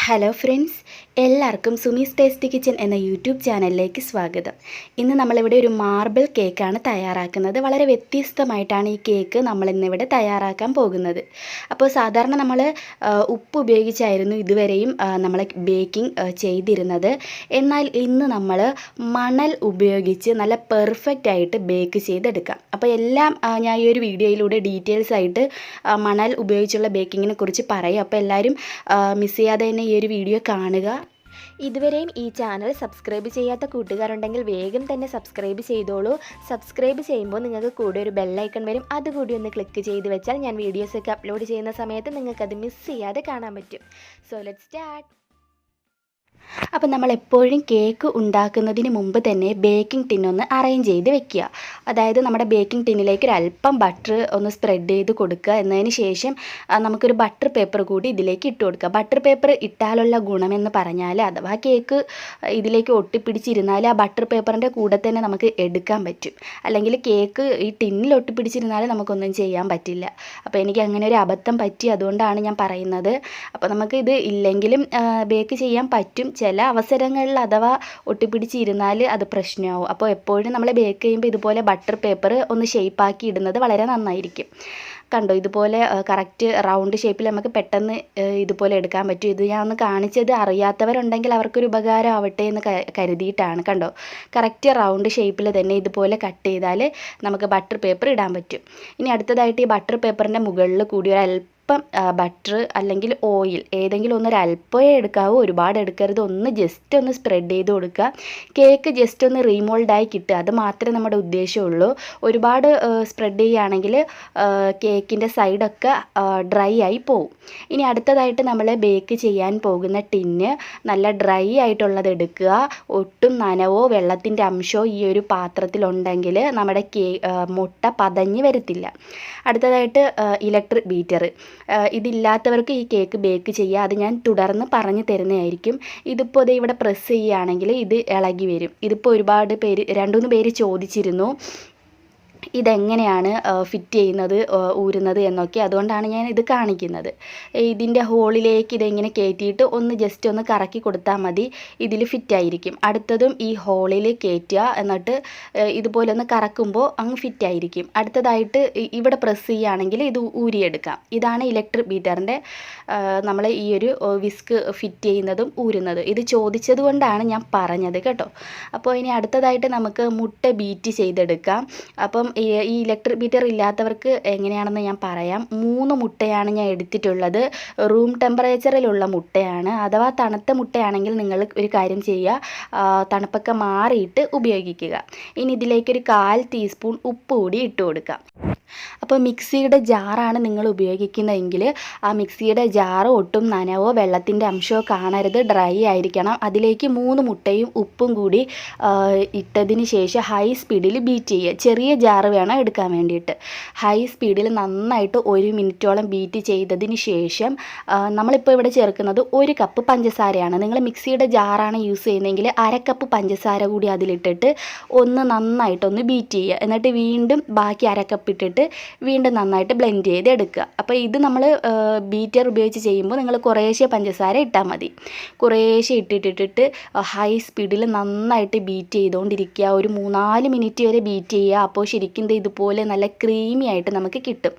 Hello friends, എല്ലാവർക്കും Sumi's tasty kitchen എന്ന YouTube ചാനലിലേക്ക് സ്വാഗതം. ഇന്ന് നമ്മളിവിടെ ഒരു മാർബിൾ കേക്കാണ് തയ്യാറാക്കുന്നത്. വളരെ വ്യത്യസ്തമായിട്ടാണ് ഈ കേക്ക് നമ്മളിന്നിവിടെ തയ്യാറാക്കാൻ പോകുന്നത്. അപ്പോൾ സാധാരണ നമ്മൾ ഉപ്പ് ഉപയോഗിച്ചായിരുന്നു ഇതുവരെയും നമ്മൾ ബേക്കിംഗ് ചെയ്തിരുന്നത്. എന്നാൽ ഇന്ന് നമ്മൾ മണൽ ഉപയോഗിച്ച് നല്ല പെർഫെക്റ്റ് ആയിട്ട് ബേക്ക് ചെയ്തെടുക്കാം. അപ്പോൾ എല്ലാം ഞാൻ ഈ ഒരു വീഡിയോയിലൂടെ ഡീറ്റെയിൽസ് ആയിട്ട് മണൽ ഉപയോഗിച്ചുള്ള ബേക്കിങ്ങിനെ കുറിച്ച് പറയും. അപ്പോൾ എല്ലാവരും മിസ് ചെയ്യാതെ തന്നെ ഈ ഒരു വീഡിയോ കാണുക. ഇതുവരെയും ഈ ചാനൽ സബ്സ്ക്രൈബ് ചെയ്യാത്ത കൂട്ടുകാരുണ്ടെങ്കിൽ വേഗം തന്നെ സബ്സ്ക്രൈബ് ചെയ്തോളൂ. സബ്സ്ക്രൈബ് ചെയ്യുമ്പോൾ നിങ്ങൾക്ക് കൂടെ ഒരു ബെല്ലൈക്കൺ വരും. അതുകൂടി ഒന്ന് ക്ലിക്ക് ചെയ്ത് വെച്ചാൽ ഞാൻ വീഡിയോസൊക്കെ അപ്ലോഡ് ചെയ്യുന്ന സമയത്ത് നിങ്ങൾക്കത് മിസ് ചെയ്യാതെ കാണാൻ പറ്റും. So let's start. അപ്പം നമ്മൾ എപ്പോഴും കേക്ക് ഉണ്ടാക്കുന്നതിന് മുമ്പ് തന്നെ ബേക്കിംഗ് ടിന്നൊന്ന് അറേഞ്ച് ചെയ്ത് വെക്കുക. അതായത് നമ്മുടെ ബേക്കിംഗ് ടിന്നിലേക്ക് ഒരു അല്പം ബട്ടർ ഒന്ന് സ്പ്രെഡ് ചെയ്ത് കൊടുക്കുക. എന്നതിന് ശേഷം നമുക്കൊരു ബട്ടർ പേപ്പർ കൂടി ഇതിലേക്ക് ഇട്ട് കൊടുക്കുക. ബട്ടർ പേപ്പർ ഇട്ടാലുള്ള ഗുണമെന്ന് പറഞ്ഞാൽ, അഥവാ കേക്ക് ഇതിലേക്ക് ഒട്ടിപ്പിടിച്ചിരുന്നാൽ ആ ബട്ടർ പേപ്പറിൻ്റെ കൂടെ തന്നെ നമുക്ക് എടുക്കാൻ പറ്റും. അല്ലെങ്കിൽ കേക്ക് ഈ ടിന്നിൽ ഒട്ടിപ്പിടിച്ചിരുന്നാൽ നമുക്കൊന്നും ചെയ്യാൻ പറ്റില്ല. അപ്പോൾ എനിക്ക് അങ്ങനെ ഒരു അബദ്ധം പറ്റി, അതുകൊണ്ടാണ് ഞാൻ പറയുന്നത്. അപ്പോൾ നമുക്ക് ഇത് ഇല്ലെങ്കിലും ബേക്ക് ചെയ്യാൻ പറ്റും. ചില അവസരങ്ങളിൽ അഥവാ ഒട്ടിപ്പിടിച്ചിരുന്നാൽ അത് പ്രശ്നമാവും. അപ്പോൾ എപ്പോഴും നമ്മൾ ബേക്ക് ചെയ്യുമ്പോൾ ഇതുപോലെ ബട്ടർ പേപ്പർ ഒന്ന് ഷേപ്പാക്കി ഇടുന്നത് വളരെ നന്നായിരിക്കും. കണ്ടോ, ഇതുപോലെ കറക്റ്റ് റൗണ്ട് ഷേപ്പിൽ നമുക്ക് പെട്ടെന്ന് ഇതുപോലെ എടുക്കാൻ പറ്റും. ഇത് ഞാൻ ഒന്ന് കാണിച്ചത് അറിയാത്തവരുണ്ടെങ്കിൽ അവർക്കൊരു ഉപകാരം ആവട്ടെ എന്ന് കരുതിയിട്ടാണ്. കണ്ടോ, കറക്റ്റ് റൗണ്ട് ഷേപ്പിൽ തന്നെ ഇതുപോലെ കട്ട് ചെയ്താൽ നമുക്ക് ബട്ടർ പേപ്പർ ഇടാൻ പറ്റും. ഇനി അടുത്തതായിട്ട് ഈ ബട്ടർ പേപ്പറിൻ്റെ മുകളിൽ കൂടി ഒരു ബട്ടർ അല്ലെങ്കിൽ ഓയിൽ ഏതെങ്കിലും ഒരല്പമേ എടുക്കാവൂ, ഒരുപാട് എടുക്കരുത്. ജസ്റ്റ് ഒന്ന് സ്പ്രെഡ് ചെയ്ത് കൊടുക്കുക. കേക്ക് ജസ്റ്റ് ഒന്ന് റീമോൾഡായി കിട്ടുക, അത് മാത്രമേ നമ്മുടെ ഉദ്ദേശമുള്ളൂ. ഒരുപാട് സ്പ്രെഡ് ചെയ്യുകയാണെങ്കിൽ കേക്കിൻ്റെ സൈഡൊക്കെ ഡ്രൈ ആയി പോവും. ഇനി അടുത്തതായിട്ട് നമ്മൾ ബേക്ക് ചെയ്യാൻ പോകുന്ന ടിന്ന് നല്ല ഡ്രൈ ആയിട്ടുള്ളത് എടുക്കുക. ഒട്ടും നനവോ വെള്ളത്തിൻ്റെ അംശമോ ഈ ഒരു പാത്രത്തിലുണ്ടെങ്കിൽ നമ്മുടെ മുട്ട പതഞ്ഞ് വരത്തില്ല. അടുത്തതായിട്ട് ഇലക്ട്രിക് ബീറ്റർ. ഇതില്ലാത്തവർക്ക് ഈ കേക്ക് ബേക്ക് ചെയ്യുക, അത് ഞാൻ തുടർന്ന് പറഞ്ഞു തരുന്നതായിരിക്കും. ഇതിപ്പോൾ ഇവിടെ പ്രസ് ചെയ്യുകയാണെങ്കിൽ ഇത് ഇളകി വരും. ഇതിപ്പോൾ ഒരുപാട് പേര് 2-3 പേര് ചോദിച്ചിരുന്നു ഇതെങ്ങനെയാണ് ഫിറ്റ് ചെയ്യുന്നത്, ഊരുന്നത് എന്നൊക്കെ. അതുകൊണ്ടാണ് ഞാൻ ഇത് കാണിക്കുന്നത്. ഇതിൻ്റെ ഹോളിലേക്ക് ഇതെങ്ങനെ കയറ്റിയിട്ട് ജസ്റ്റ് ഒന്ന് കറക്കി കൊടുത്താൽ മതി, ഇതിൽ ഫിറ്റായിരിക്കും. അടുത്തതും ഈ ഹോളിൽ കയറ്റുക, എന്നിട്ട് ഇതുപോലെ ഒന്ന് കറക്കുമ്പോൾ അങ്ങ് ഫിറ്റായിരിക്കും. അടുത്തതായിട്ട് ഇവിടെ പ്രസ് ചെയ്യുകയാണെങ്കിൽ ഇത് ഊരിയെടുക്കാം. ഇതാണ് ഇലക്ട്രിക് ബീറ്ററിൻ്റെ നമ്മൾ ഈ ഒരു വിസ്ക് ഫിറ്റ് ചെയ്യുന്നതും ഊരുന്നതും. ഇത് ചോദിച്ചത് കൊണ്ടാണ് ഞാൻ പറഞ്ഞത് കേട്ടോ. അപ്പോൾ ഇനി അടുത്തതായിട്ട് നമുക്ക് മുട്ട ബീറ്റ് ചെയ്തെടുക്കാം. അപ്പം ഈ ഇലക്ട്രിക് ബീറ്റർ ഇല്ലാത്തവർക്ക് എങ്ങനെയാണെന്ന് ഞാൻ പറയാം. 3 മുട്ടയാണ് ഞാൻ എടുത്തിട്ടുള്ളത്. റൂം ടെമ്പറേച്ചറിലുള്ള മുട്ടയാണ്. അഥവാ തണുത്ത മുട്ടയാണെങ്കിൽ നിങ്ങൾ ഒരു കാര്യം ചെയ്യുക, തണുപ്പൊക്കെ മാറിയിട്ട് ഉപയോഗിക്കുക. ഇനി ഇതിലേക്കൊരു 1/4 ടീസ്പൂൺ ഉപ്പ് കൂടി ഇട്ട് കൊടുക്കാം. അപ്പോൾ മിക്സിയുടെ ജാറാണ് നിങ്ങൾ ഉപയോഗിക്കുന്നതെങ്കിൽ ആ മിക്സിയുടെ ജാറ് ഒട്ടും നനവോ വെള്ളത്തിൻ്റെ അംശമോ കാണരുത്, ഡ്രൈ ആയിരിക്കണം. അതിലേക്ക് 3 മുട്ടയും ഉപ്പും കൂടി ഇട്ടതിന് ശേഷം ഹൈ സ്പീഡിൽ ബീറ്റ് ചെയ്യുക. ചെറിയ ജാറ് വേണം എടുക്കാൻ വേണ്ടിയിട്ട്. ഹൈ സ്പീഡിൽ നന്നായിട്ട് 1 മിനിറ്റോളം ബീറ്റ് ചെയ്തതിന് ശേഷം നമ്മളിപ്പോൾ ഇവിടെ ചേർക്കുന്നത് 1 കപ്പ് പഞ്ചസാരയാണ്. നിങ്ങൾ മിക്സിയുടെ ജാറാണ് യൂസ് ചെയ്യുന്നതെങ്കിൽ 1/2 കപ്പ് പഞ്ചസാര കൂടി അതിലിട്ടിട്ട് നന്നായിട്ടൊന്ന് ബീറ്റ് ചെയ്യുക. എന്നിട്ട് വീണ്ടും ബാക്കി 1/2 കപ്പ് ഇട്ടിട്ട് വീണ്ടും നന്നായിട്ട് ബ്ലെൻഡ് ചെയ്ത് എടുക്കുക. അപ്പോൾ ഇത് നമ്മൾ ബീറ്റർ ഉപയോഗിച്ച് ചെയ്യുമ്പോൾ നിങ്ങൾ കുറേശ്ശെ പഞ്ചസാര ഇട്ടാൽ മതി. കുറേശ്ശെ ഇട്ടിട്ടിട്ട് ഹൈ സ്പീഡിൽ നന്നായിട്ട് ബീറ്റ് ചെയ്തുകൊണ്ടിരിക്കുക. ഒരു 3-4 മിനിറ്റ് വരെ ബീറ്റ് ചെയ്യുക. അപ്പോൾ ശരിക്കും ഇതുപോലെ നല്ല ക്രീമി ആയിട്ട് നമുക്ക് കിട്ടും.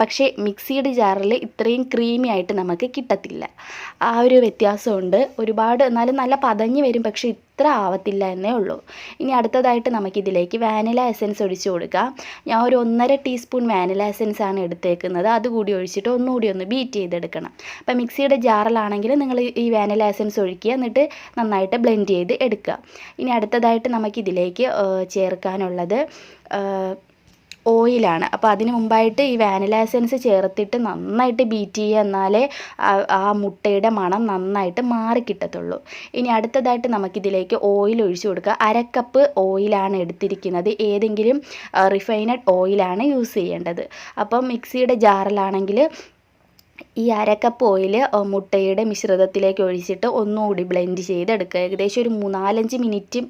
പക്ഷേ മിക്സിയുടെ ജാറിൽ ഇത്രയും ക്രീമി ആയിട്ട് നമുക്ക് കിട്ടത്തില്ല. ആ ഒരു വ്യത്യാസമുണ്ട്. ഒരുപാട് എന്നാലും നല്ല പതഞ്ഞ് വരും, പക്ഷേ ഇത്ര ആവത്തില്ല എന്നേ ഉള്ളൂ. ഇനി അടുത്തതായിട്ട് നമുക്കിതിലേക്ക് വാനില എസൻസ് ഒഴിച്ച് കൊടുക്കാം. ഞാൻ ഒരു 1.5 ടീസ്പൂൺ വാനില എസൻസ് ആണ് എടുത്തേക്കുന്നത്. അതുകൂടി ഒഴിച്ചിട്ട് ഒന്നുകൂടി ഒന്ന് ബീറ്റ് ചെയ്തെടുക്കണം. അപ്പം മിക്സിയുടെ ജാറിലാണെങ്കിൽ നിങ്ങൾ ഈ വാനില എസൻസ് ഒഴിക്കുക, എന്നിട്ട് നന്നായിട്ട് ബ്ലെൻഡ് ചെയ്ത് എടുക്കുക. ഇനി അടുത്തതായിട്ട് നമുക്കിതിലേക്ക് ചേർക്കാനുള്ളത് ഓയിലാണ്. അപ്പോൾ അതിന് മുമ്പായിട്ട് ഈ വാനില എസൻസ് ചേർത്തിട്ട് നന്നായിട്ട് ബീറ്റ് ചെയ്യുക, എന്നാലേ ആ മുട്ടയുടെ മണം നന്നായിട്ട് മാറിക്കിട്ടത്തുള്ളൂ. ഇനി അടുത്തതായിട്ട് നമുക്കിതിലേക്ക് ഓയിൽ ഒഴിച്ചു കൊടുക്കുക. 1/2 കപ്പ് ഓയിലാണ് എടുത്തിരിക്കുന്നത്. ഏതെങ്കിലും റിഫൈനഡ് ഓയിലാണ് യൂസ് ചെയ്യേണ്ടത്. അപ്പം മിക്സിയുടെ ജാറിലാണെങ്കിൽ ഈ അര കപ്പ് ഓയിൽ മുട്ടയുടെ മിശ്രിതത്തിലേക്ക് ഒഴിച്ചിട്ട് ഒന്നുകൂടി ബ്ലെൻഡ് ചെയ്തെടുക്കുക. ഏകദേശം ഒരു 3-4 മിനിറ്റ്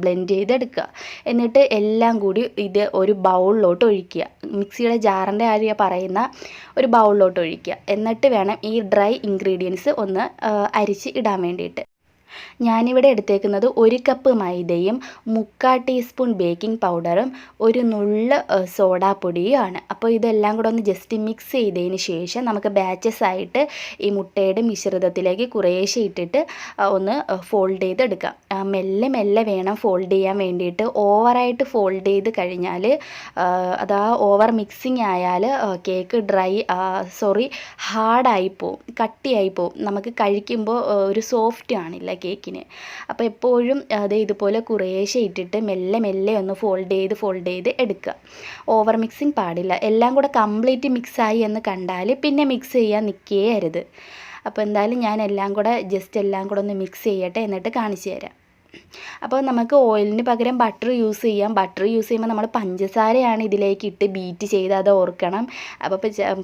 ബ്ലെൻഡ് ചെയ്തെടുക്കുക. എന്നിട്ട് എല്ലാം കൂടി ഇത് ഒരു ബൗളിലോട്ട് ഒഴിക്കുക. മിക്സിയുടെ ജാറിൻ്റെ കാര്യം പറയുന്ന ഒരു ബൗളിലോട്ട് ഒഴിക്കുക. എന്നിട്ട് വേണം ഈ ഡ്രൈ ഇൻഗ്രീഡിയൻസ് ഒന്ന് അരിച്ച് ഇടാൻ വേണ്ടിയിട്ട്. ഞാനിവിടെ എടുത്തേക്കുന്നത് 1 കപ്പ് മൈദയും 3/4 ടീസ്പൂൺ ബേക്കിംഗ് പൗഡറും ഒരു നുള്ള് സോഡാപ്പൊടിയുമാണ്. അപ്പോൾ ഇതെല്ലാം കൂടെ ഒന്ന് ജസ്റ്റ് മിക്സ് ചെയ്തതിന് ശേഷം നമുക്ക് ബാച്ചസ് ആയിട്ട് ഈ മുട്ടയുടെ മിശ്രിതത്തിലേക്ക് കുറേശ്ശെ ഇട്ടിട്ട് ഒന്ന് ഫോൾഡ് ചെയ്തെടുക്കാം. മെല്ലെ മെല്ലെ വേണം ഫോൾഡ് ചെയ്യാൻ വേണ്ടിയിട്ട്. ഓവറായിട്ട് ഫോൾഡ് ചെയ്ത് കഴിഞ്ഞാൽ അതാ ഓവർ മിക്സിങ് ആയാൽ കേക്ക് ഹാർഡായി പോവും, കട്ടിയായി പോവും. നമുക്ക് കഴിക്കുമ്പോൾ ഒരു സോഫ്റ്റ് കാണില്ല കേക്കിന്. അപ്പോൾ എപ്പോഴും അത് ഇതുപോലെ കുറേശ്ശെ ഇട്ടിട്ട് മെല്ലെ മെല്ലെ ഒന്ന് ഫോൾഡ് ചെയ്ത് എടുക്കുക. ഓവർ മിക്സിങ് പാടില്ല. എല്ലാം കൂടെ കംപ്ലീറ്റ് മിക്സായി എന്ന് കണ്ടാൽ പിന്നെ മിക്സ് ചെയ്യാൻ നിൽക്കേ അരുത്. അപ്പോൾ എന്തായാലും ഞാൻ എല്ലാം കൂടെ ഒന്ന് മിക്സ് ചെയ്യട്ടെ, എന്നിട്ട് കാണിച്ചു തരാം. അപ്പോൾ നമുക്ക് ഓയിലിന് പകരം ബട്ടർ യൂസ് ചെയ്യാം. ബട്ടർ യൂസ് ചെയ്യുമ്പോൾ നമ്മൾ പഞ്ചസാരയാണ് ഇതിലേക്ക് ഇട്ട് ബീറ്റ് ചെയ്ത്, അത് ഓർക്കണം. അപ്പോൾ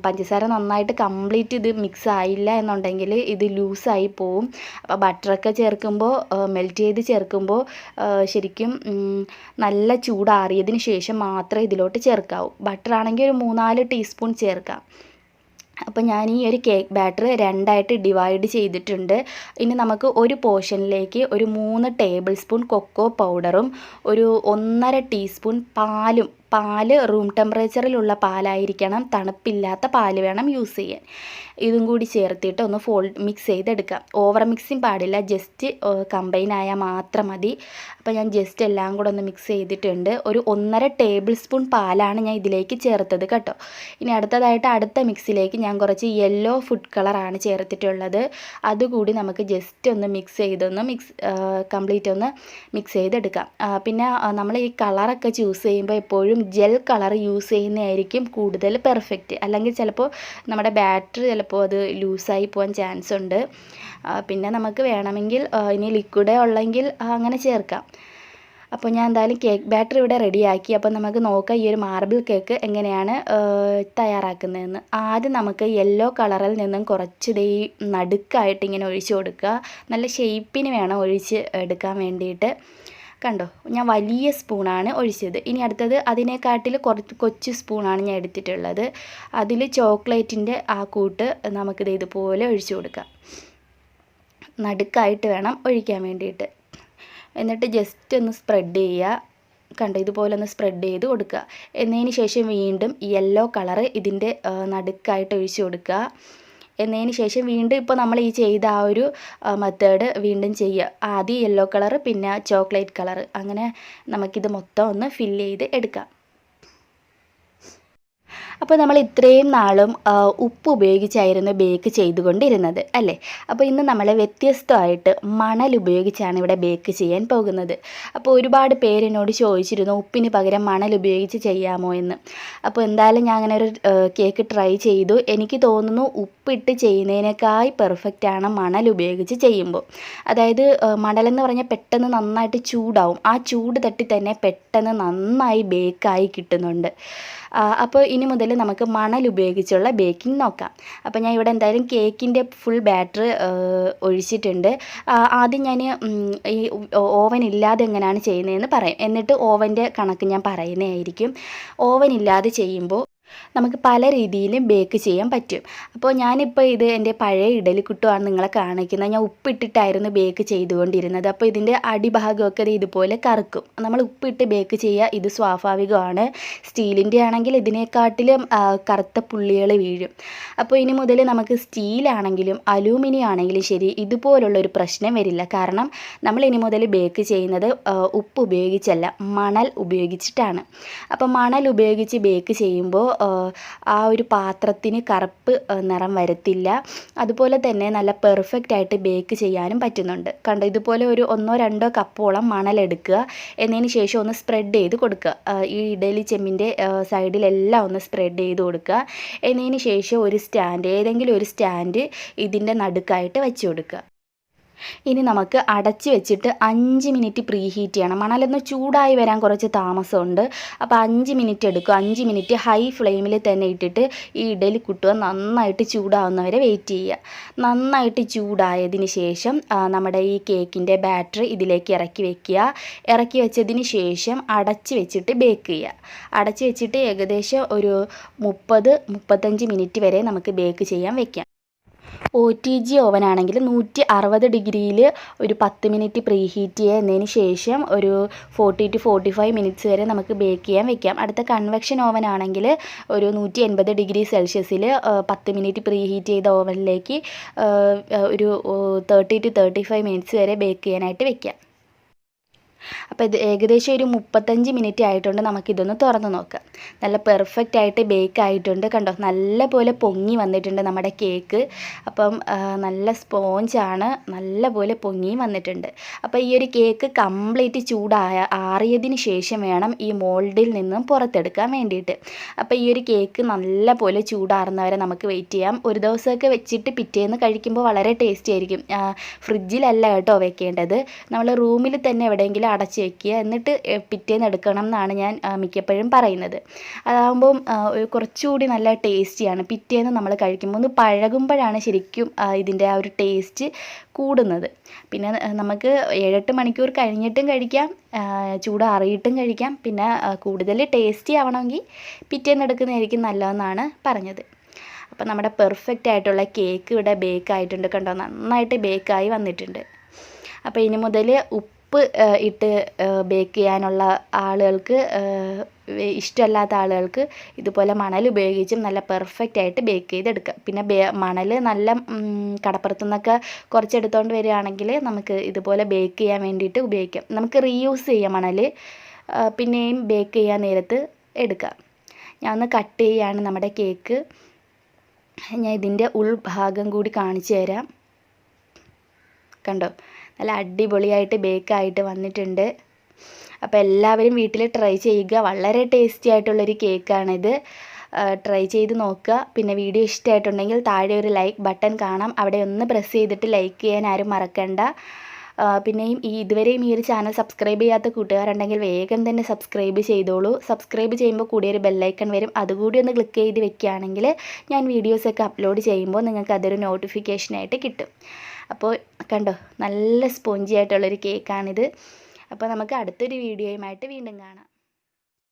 പഞ്ചസാര നന്നായിട്ട് കംപ്ലീറ്റ് ഇത് മിക്സ് ആയില്ല എന്നുണ്ടെങ്കിൽ ഇത് ലൂസായി പോവും. അപ്പോൾ ബട്ടറൊക്കെ ചേർക്കുമ്പോൾ മെൽറ്റ് ചെയ്ത് ചേർക്കുമ്പോൾ ശരിക്കും നല്ല ചൂടാറിയതിന് ശേഷം മാത്രമേ ഇതിലോട്ട് ചേർക്കാവൂ. ബട്ടർ ആണെങ്കിൽ ഒരു 3-4 ടീസ്പൂൺ ചേർക്കാം. അപ്പോൾ ഞാൻ ഈ ഒരു കേക്ക് ബാറ്റർ 2ആയിട്ട് ഡിവൈഡ് ചെയ്തിട്ടുണ്ട്. ഇനി നമുക്ക് ഒരു പോർഷനിലേക്ക് ഒരു 3 ടേബിൾ സ്പൂൺ കൊക്കോ പൗഡറും ഒരു 1.5 ടീസ്പൂൺ പാല് റൂം ടെമ്പറേച്ചറിലുള്ള പാലായിരിക്കണം, തണുപ്പില്ലാത്ത പാല് വേണം യൂസ് ചെയ്യാൻ. ഇതും കൂടി ചേർത്തിട്ട് ഒന്ന് മിക്സ് ചെയ്തെടുക്കാം. ഓവർ മിക്സിങ് പാടില്ല, ജസ്റ്റ് കമ്പൈൻ ആയാൽ മാത്രം മതി. അപ്പോൾ ഞാൻ ജസ്റ്റ് എല്ലാം കൂടെ ഒന്ന് മിക്സ് ചെയ്തിട്ടുണ്ട്. ഒരു 1.5 ടേബിൾ സ്പൂൺ പാലാണ് ഞാൻ ഇതിലേക്ക് ചേർത്തത് കേട്ടോ. ഇനി അടുത്ത മിക്സിലേക്ക് ഞാൻ കുറച്ച് യെല്ലോ ഫുഡ് കളറാണ് ചേർത്തിട്ടുള്ളത്. അതുകൂടി നമുക്ക് ജസ്റ്റ് ഒന്ന് കംപ്ലീറ്റ് ഒന്ന് മിക്സ് ചെയ്തെടുക്കാം. പിന്നെ നമ്മൾ ഈ കളറൊക്കെ ചൂസ് ചെയ്യുമ്പോൾ എപ്പോഴും ജെൽ കളർ യൂസ് ചെയ്യുന്നതായിരിക്കും കൂടുതൽ പെർഫെക്റ്റ്. അല്ലെങ്കിൽ ചിലപ്പോൾ നമ്മുടെ ബാറ്ററി അത് ലൂസായി പോകാൻ ചാൻസ് ഉണ്ട്. പിന്നെ നമുക്ക് വേണമെങ്കിൽ ഇനി ലിക്വിഡേ ഉള്ളെങ്കിൽ അങ്ങനെ ചേർക്കാം. അപ്പോൾ ഞാൻ എന്തായാലും കേക്ക് ബാറ്റർ ഇവിടെ റെഡിയാക്കി. അപ്പോൾ നമുക്ക് നോക്കാം ഈ ഒരു മാർബിൾ കേക്ക് എങ്ങനെയാണ് തയ്യാറാക്കുന്നതെന്ന്. ആദ്യം നമുക്ക് യെല്ലോ കളറിൽ നിന്നും കുറച്ച് ഈ നടുക്കായിട്ട് ഇങ്ങനെ ഒഴിച്ച് കൊടുക്കുക. നല്ല ഷേപ്പിന് വേണം ഒഴിച്ച് എടുക്കാൻ വേണ്ടിയിട്ട്. കണ്ടോ, ഞാൻ വലിയ സ്പൂണാണ് ഒഴിച്ചത്. ഇനി അടുത്തത് അതിനെക്കാട്ടിൽ കൊച്ചു സ്പൂണാണ് ഞാൻ എടുത്തിട്ടുള്ളത്. അതിൽ ചോക്ലേറ്റിൻ്റെ ആ കൂട്ട് നമുക്കിത് ഇതുപോലെ ഒഴിച്ചു കൊടുക്കാം. നടുക്കായിട്ട് വേണം ഒഴിക്കാൻ വേണ്ടിയിട്ട്. എന്നിട്ട് ജസ്റ്റ് ഒന്ന് സ്പ്രെഡ് ചെയ്യുക. കണ്ടോ, ഇതുപോലെ ഒന്ന് സ്പ്രെഡ് ചെയ്ത് കൊടുക്കുക. എന്നതിന് ശേഷം വീണ്ടും യെല്ലോ കളറ് ഇതിൻ്റെ നടുക്കായിട്ട് ഒഴിച്ചു കൊടുക്കുക. എന്നതിന് ശേഷം വീണ്ടും ഇപ്പോൾ നമ്മൾ ഈ ചെയ്ത ആ ഒരു മെത്തേഡ് വീണ്ടും ചെയ്യുക. ആദ്യം യെല്ലോ കളറ്, പിന്നെ ചോക്ലേറ്റ് കളറ്, അങ്ങനെ നമുക്കിത് മൊത്തം ഒന്ന് ഫില്ല് ചെയ്ത് എടുക്കാം. അപ്പോൾ നമ്മൾ ഇത്രയും നാളും ഉപ്പ് ഉപയോഗിച്ചായിരുന്നു ബേക്ക് ചെയ്തുകൊണ്ടിരുന്നത് അല്ലേ. അപ്പോൾ ഇന്ന് നമ്മൾ വ്യത്യസ്തമായിട്ട് മണൽ ഉപയോഗിച്ചാണ് ഇവിടെ ബേക്ക് ചെയ്യാൻ പോകുന്നത്. അപ്പോൾ ഒരുപാട് പേര് എന്നോട് ചോദിച്ചിരുന്നു ഉപ്പിന് പകരം മണൽ ഉപയോഗിച്ച് ചെയ്യാമോ എന്ന്. അപ്പോൾ എന്തായാലും ഞാൻ അങ്ങനെ ഒരു കേക്ക് ട്രൈ ചെയ്തു. എനിക്ക് തോന്നുന്നു ഉപ്പിട്ട് ചെയ്യുന്നതിനേക്കാൾ പെർഫെക്റ്റാണ് മണൽ ഉപയോഗിച്ച് ചെയ്യുമ്പോൾ. അതായത് മണലെന്ന് പറഞ്ഞാൽ പെട്ടെന്ന് നന്നായിട്ട് ചൂടാവും. ആ ചൂട് തട്ടി തന്നെ പെട്ടെന്ന് നന്നായി ബേക്കായി കിട്ടുന്നുണ്ട്. അപ്പോൾ ഇനി മുതൽ നമുക്ക് മണൽ ഉപയോഗിച്ചുള്ള ബേക്കിംഗ് നോക്കാം. അപ്പോൾ ഞാൻ ഇവിടെ എന്തായാലും കേക്കിൻ്റെ ഫുൾ ബാറ്റർ ഒഴിച്ചിട്ടുണ്ട്. ആദ്യം ഞാൻ ഈ ഓവൻ ഇല്ലാതെ എങ്ങനെയാണ് ചെയ്യുന്നതെന്ന് പറയാം. എന്നിട്ട് ഓവൻ്റെ കണക്ക് ഞാൻ പറയുന്നതായിരിക്കും. ഓവൻ ഇല്ലാതെ ചെയ്യുമ്പോൾ നമുക്ക് പല രീതിയിലും ബേക്ക് ചെയ്യാൻ പറ്റും. അപ്പോൾ ഞാനിപ്പോൾ ഇത് എൻ്റെ പഴയ ഇഡലിക്കുട്ടുമാണ് നിങ്ങളെ കാണിക്കുന്നത്. ഞാൻ ഉപ്പിട്ടിട്ടായിരുന്നു ബേക്ക് ചെയ്തുകൊണ്ടിരുന്നത്. അപ്പോൾ ഇതിൻ്റെ അടിഭാഗമൊക്കെ ഇതുപോലെ കറുക്കും. നമ്മൾ ഉപ്പിട്ട് ബേക്ക് ചെയ്യുക, ഇത് സ്വാഭാവികമാണ്. സ്റ്റീലിൻ്റെ ആണെങ്കിൽ ഇതിനെക്കാട്ടിലും കറുത്ത പുള്ളികൾ വീഴും. അപ്പോൾ ഇനി മുതൽ നമുക്ക് സ്റ്റീലാണെങ്കിലും അലൂമിനിയം ആണെങ്കിലും ശരി ഇതുപോലുള്ളൊരു പ്രശ്നം വരില്ല. കാരണം നമ്മൾ ഇനി മുതൽ ബേക്ക് ചെയ്യുന്നത് ഉപ്പ് ഉപയോഗിച്ചല്ല, മണൽ ഉപയോഗിച്ചിട്ടാണ്. അപ്പോൾ മണൽ ഉപയോഗിച്ച് ബേക്ക് ചെയ്യുമ്പോൾ ആ ഒരു പാത്രത്തിന് കറുപ്പ് നിറം വരത്തില്ല. അതുപോലെ തന്നെ നല്ല പെർഫെക്റ്റ് ആയിട്ട് ബേക്ക് ചെയ്യാനും പറ്റുന്നുണ്ട്. കണ്ടോ, ഇതുപോലെ ഒരു 1-2 കപ്പോളം മണലെടുക്കുക. എന്നതിന് ശേഷം ഒന്ന് സ്പ്രെഡ് ചെയ്ത് കൊടുക്കുക. ഈ ഇഡലി ചെമ്മിൻ്റെ സൈഡിലെല്ലാം ഒന്ന് സ്പ്രെഡ് ചെയ്ത് കൊടുക്കുക. എന്നതിന് ശേഷം ഏതെങ്കിലും ഒരു സ്റ്റാൻഡ് ഇതിൻ്റെ നടുക്കായിട്ട് വെച്ച് കൊടുക്കുക. ഇനി നമുക്ക് അടച്ച് വെച്ചിട്ട് 5 മിനിറ്റ് പ്രീ ഹീറ്റ് ചെയ്യണം. മണലൊന്ന് ചൂടായി വരാൻ കുറച്ച് താമസമുണ്ട്. അപ്പോൾ 5 മിനിറ്റ് എടുക്കും. 5 മിനിറ്റ് ഹൈ ഫ്ലെയിമിൽ തന്നെ ഇട്ടിട്ട് ഈ ഇഡലി കുട്ടുക നന്നായിട്ട് ചൂടാവുന്നവരെ വെയിറ്റ് ചെയ്യുക. നന്നായിട്ട് ചൂടായതിന് ശേഷം നമ്മുടെ ഈ കേക്കിൻ്റെ ബാറ്റർ ഇതിലേക്ക് ഇറക്കി വെക്കുക. ഇറക്കി വെച്ചതിന് ശേഷം അടച്ച് വെച്ചിട്ട് ബേക്ക് ചെയ്യുക. അടച്ച് വെച്ചിട്ട് ഏകദേശം ഒരു 30-35 മിനിറ്റ് വരെ നമുക്ക് ബേക്ക് ചെയ്യാൻ വെക്കാം. OTG ഓവനാണെങ്കിൽ 160 ഡിഗ്രിയിൽ ഒരു 10 മിനിറ്റ് പ്രീ ഹീറ്റ് ചെയ്യുന്നതിന് ശേഷം ഒരു 40-45 മിനിറ്റ്സ് വരെ നമുക്ക് ബേക്ക് ചെയ്യാൻ വെക്കാം. അടുത്ത കൺവെക്ഷൻ ഓവനാണെങ്കിൽ ഒരു 180 ഡിഗ്രി സെൽഷ്യസിൽ 10 മിനിറ്റ് പ്രീ ഹീറ്റ് ചെയ്ത ഓവനിലേക്ക് ഒരു 30-35 മിനിറ്റ്സ് വരെ ബേക്ക് ചെയ്യാനായിട്ട് വെക്കാം. അപ്പോൾ ഇത് ഏകദേശം ഒരു 35 മിനിറ്റ് ആയിട്ടുണ്ട്. നമുക്കിതൊന്ന് തുറന്ന് നോക്കാം. നല്ല പെർഫെക്റ്റ് ആയിട്ട് ബേക്ക് ആയിട്ടുണ്ട്. കണ്ടോ, നല്ല പോലെ പൊങ്ങി വന്നിട്ടുണ്ട് നമ്മുടെ കേക്ക്. അപ്പം നല്ല സ്പോഞ്ചാണ്, നല്ല പോലെ പൊങ്ങി വന്നിട്ടുണ്ട്. അപ്പോൾ ഈ ഒരു കേക്ക് കംപ്ലീറ്റ് ആറിയതിന് ശേഷം വേണം ഈ മോൾഡിൽ നിന്നും പുറത്തെടുക്കാൻ വേണ്ടിയിട്ട്. അപ്പോൾ ഈ ഒരു കേക്ക് നല്ല പോലെ ചൂടാറുന്നവരെ നമുക്ക് വെയിറ്റ് ചെയ്യാം. ഒരു ദിവസമൊക്കെ വെച്ചിട്ട് പിറ്റേന്ന് കഴിക്കുമ്പോൾ വളരെ ടേസ്റ്റി ആയിരിക്കും. ഫ്രിഡ്ജിലല്ല കേട്ടോ വെക്കേണ്ടത്, നമ്മൾ റൂമിൽ തന്നെ എവിടെയെങ്കിലും അടച്ച് വയ്ക്കുക. എന്നിട്ട് പിറ്റേന്ന് എടുക്കണം എന്നാണ് ഞാൻ മിക്കപ്പോഴും പറയുന്നത്. അതാകുമ്പം കുറച്ചുകൂടി നല്ല ടേസ്റ്റിയാണ്. പിറ്റേന്ന് നമ്മൾ കഴിക്കുമ്പോൾ ഒന്ന് പഴകുമ്പോഴാണ് ശരിക്കും ഇതിൻ്റെ ആ ഒരു ടേസ്റ്റ് കൂടുന്നത്. പിന്നെ നമുക്ക് 7-8 മണിക്കൂർ കഴിഞ്ഞിട്ടും കഴിക്കാം, ചൂടാറിയിട്ടും കഴിക്കാം. പിന്നെ കൂടുതൽ ടേസ്റ്റി ആവണമെങ്കിൽ പിറ്റേന്ന് എടുക്കുന്നതായിരിക്കും നല്ലതെന്നാണ് പറഞ്ഞത്. അപ്പോൾ നമ്മുടെ പെർഫെക്റ്റ് ആയിട്ടുള്ള കേക്ക് ഇവിടെ ബേക്ക് ആയിട്ടുണ്ട്. കണ്ടോ, നന്നായിട്ട് ബേക്കായി വന്നിട്ടുണ്ട്. അപ്പോൾ ഇനി മുതൽ ഉപ്പ് ഇട്ട് ബേക്ക് ചെയ്യാനുള്ള ആളുകൾക്ക്, ഇഷ്ടമല്ലാത്ത ആളുകൾക്ക് ഇതുപോലെ മണൽ ഉപയോഗിച്ചും നല്ല പെർഫെക്റ്റ് ആയിട്ട് ബേക്ക് ചെയ്തെടുക്കാം. പിന്നെ മണൽ നല്ല കടപ്പുറത്തു നിന്നൊക്കെ കുറച്ചെടുത്തുകൊണ്ട് വരികയാണെങ്കിൽ നമുക്ക് ഇതുപോലെ ബേക്ക് ചെയ്യാൻ വേണ്ടിയിട്ട് ഉപയോഗിക്കാം. നമുക്ക് റീയൂസ് ചെയ്യാം മണൽ, പിന്നെയും ബേക്ക് ചെയ്യാൻ നേരത്ത് എടുക്കാം. ഞാൻ ഒന്ന് കട്ട് ചെയ്യുകയാണ് നമ്മുടെ കേക്ക്. ഞാൻ ഇതിൻ്റെ ഉൾഭാഗം കൂടി കാണിച്ചു തരാം. കണ്ടോ, നല്ല അടിപൊളിയായിട്ട് ബേക്കായിട്ട് വന്നിട്ടുണ്ട്. അപ്പോൾ എല്ലാവരും വീട്ടിൽ ട്രൈ ചെയ്യുക. വളരെ ടേസ്റ്റി ആയിട്ടുള്ളൊരു കേക്കാണിത്. ട്രൈ ചെയ്ത് നോക്കുക. പിന്നെ വീഡിയോ ഇഷ്ടമായിട്ടുണ്ടെങ്കിൽ താഴെ ഒരു ലൈക്ക് ബട്ടൺ കാണാം, അവിടെ ഒന്ന് പ്രസ് ചെയ്തിട്ട് ലൈക്ക് ചെയ്യാൻ ആരും മറക്കണ്ട. പിന്നെയും ഇതുവരെയും ഈ ഒരു ചാനൽ സബ്സ്ക്രൈബ് ചെയ്യാത്ത കൂട്ടുകാരുണ്ടെങ്കിൽ വേഗം തന്നെ സബ്സ്ക്രൈബ് ചെയ്തോളൂ. സബ്സ്ക്രൈബ് ചെയ്യുമ്പോൾ കൂടിയൊരു ബെല്ലൈക്കൺ വരും, അതുകൂടി ഒന്ന് ക്ലിക്ക് ചെയ്ത് വെക്കുകയാണെങ്കിൽ ഞാൻ വീഡിയോസൊക്കെ അപ്ലോഡ് ചെയ്യുമ്പോൾ നിങ്ങൾക്ക് അതൊരു നോട്ടിഫിക്കേഷനായിട്ട് കിട്ടും. അപ്പോൾ കണ്ടോ, നല്ല സ്പോഞ്ചി ആയിട്ടുള്ളൊരു കേക്കാണിത്. അപ്പോൾ നമുക്ക് അടുത്തൊരു വീഡിയോയുമായിട്ട് വീണ്ടും കാണാം.